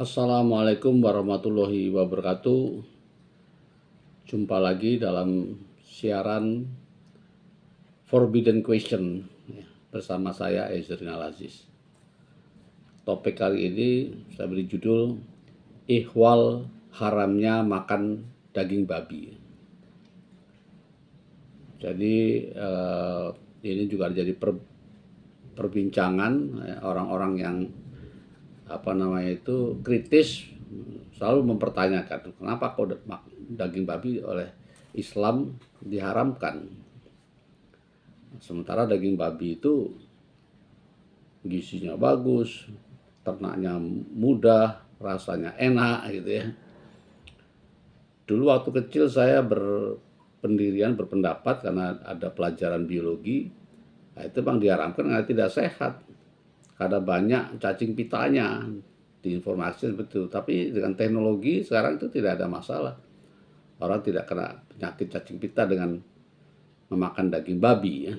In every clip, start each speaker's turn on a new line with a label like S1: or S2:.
S1: Assalamualaikum warahmatullahi wabarakatuh. Jumpa lagi dalam siaran Forbidden Question bersama saya Ezrinal Aziz. Topik kali ini saya beri judul Ihwal haramnya makan daging babi. Jadi ini juga jadi perbincangan orang-orang yang kritis, selalu mempertanyakan kenapa kok daging babi oleh Islam diharamkan, sementara daging babi itu gizinya bagus, ternaknya mudah, rasanya enak gitu ya. Dulu waktu kecil saya berpendapat karena ada pelajaran biologi, nah itu bang diharamkan karena tidak sehat, karena banyak cacing pitanya di informasi betul. Tapi dengan teknologi sekarang itu tidak ada masalah, orang tidak kena penyakit cacing pita dengan memakan daging babi ya.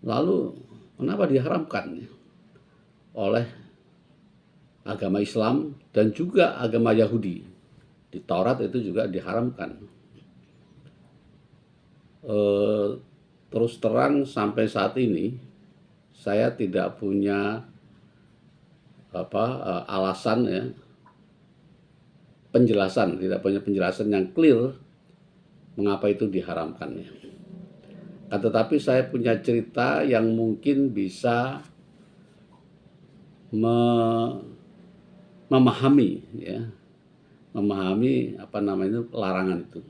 S1: Lalu kenapa diharamkan oleh agama Islam dan juga agama Yahudi? Di Taurat itu juga diharamkan. Terus terang sampai saat ini saya tidak punya alasan ya, tidak punya penjelasan yang clear mengapa itu diharamkan ya. Tetapi saya punya cerita yang mungkin bisa memahami larangan itu.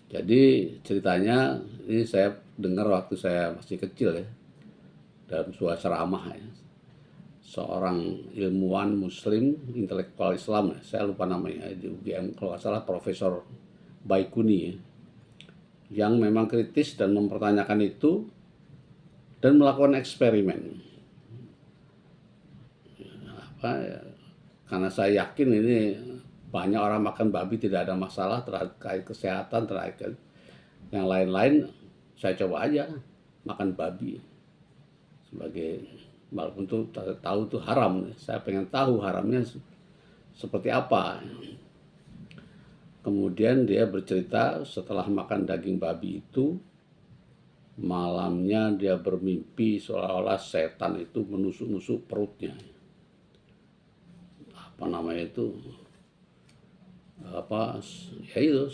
S1: Jadi ceritanya ini saya dengar waktu saya masih kecil ya, dalam sebuah ceramah ya, seorang ilmuwan muslim intelektual Islam, saya lupa namanya, di UGM kalau nggak salah, Profesor Baikuni ya, yang memang kritis dan mempertanyakan itu dan melakukan eksperimen. Karena saya yakin ini banyak orang makan babi tidak ada masalah terkait kesehatan, terkait yang lain-lain. Saya coba aja makan babi sebagai, walaupun itu tahu itu haram, saya pengen tahu haramnya seperti apa. Kemudian dia bercerita setelah makan daging babi itu, malamnya dia bermimpi seolah-olah setan itu menusuk-nusuk perutnya.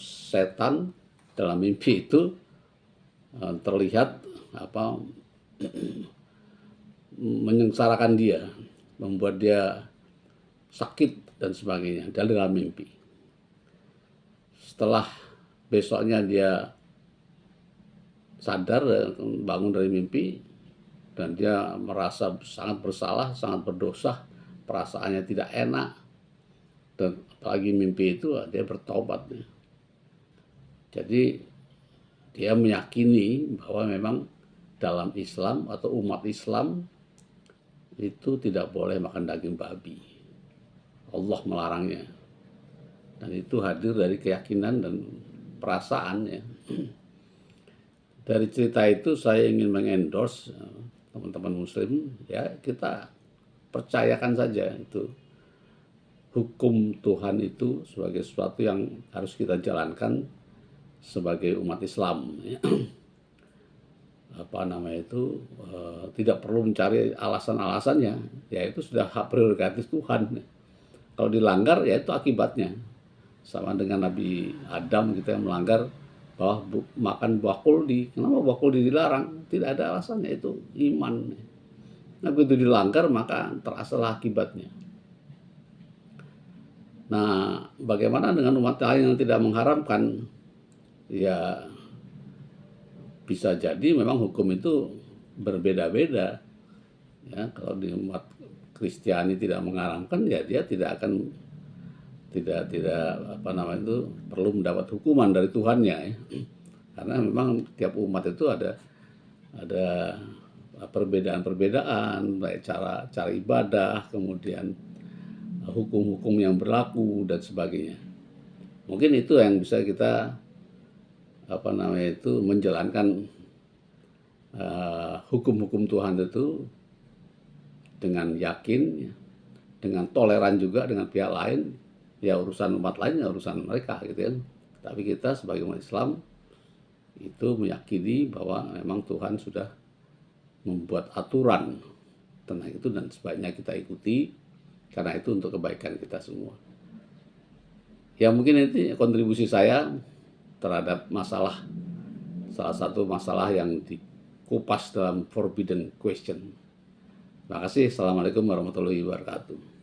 S1: Setan dalam mimpi itu terlihat menyengsarakan dia, membuat dia sakit dan sebagainya dalam mimpi. Setelah besoknya dia sadar, bangun dari mimpi, dan dia merasa sangat bersalah, sangat berdosa, perasaannya tidak enak, dan apalagi mimpi itu dia bertobat. Jadi dia meyakini bahwa memang dalam Islam atau umat Islam itu tidak boleh makan daging babi. Allah melarangnya. Dan itu hadir dari keyakinan dan perasaan ya. Dari cerita itu saya ingin mengendorse teman-teman muslim ya, kita percayakan saja itu hukum Tuhan itu sebagai sesuatu yang harus kita jalankan sebagai umat Islam ya. Tidak perlu mencari alasan-alasannya, ya itu sudah hak prerogatif Tuhan. Kalau dilanggar ya itu akibatnya. Sama dengan Nabi Adam kita yang melanggar bahwa makan buah kuldi. Kenapa buah kuldi dilarang? Tidak ada alasannya, itu iman. Nah begitu dilanggar maka terasalah akibatnya. Nah bagaimana dengan umat lain yang tidak mengharamkan? Ya bisa jadi memang hukum itu berbeda-beda. Ya, kalau di umat Kristiani tidak mengharamkan, ya dia tidak akan perlu mendapat hukuman dari Tuhannya ya. Karena memang tiap umat itu ada perbedaan-perbedaan, baik cara ibadah, kemudian hukum-hukum yang berlaku dan sebagainya. Mungkin itu yang bisa kita menjalankan hukum-hukum Tuhan itu dengan yakin, dengan toleran juga dengan pihak lain, ya urusan umat lain ya urusan mereka gitu kan. Tapi kita sebagai umat Islam itu meyakini bahwa memang Tuhan sudah membuat aturan tentang itu dan sebaiknya kita ikuti karena itu untuk kebaikan kita semua. Ya mungkin itu kontribusi saya terhadap masalah, salah satu masalah yang dikupas dalam Forbidden Question. Terima kasih. Assalamualaikum warahmatullahi wabarakatuh.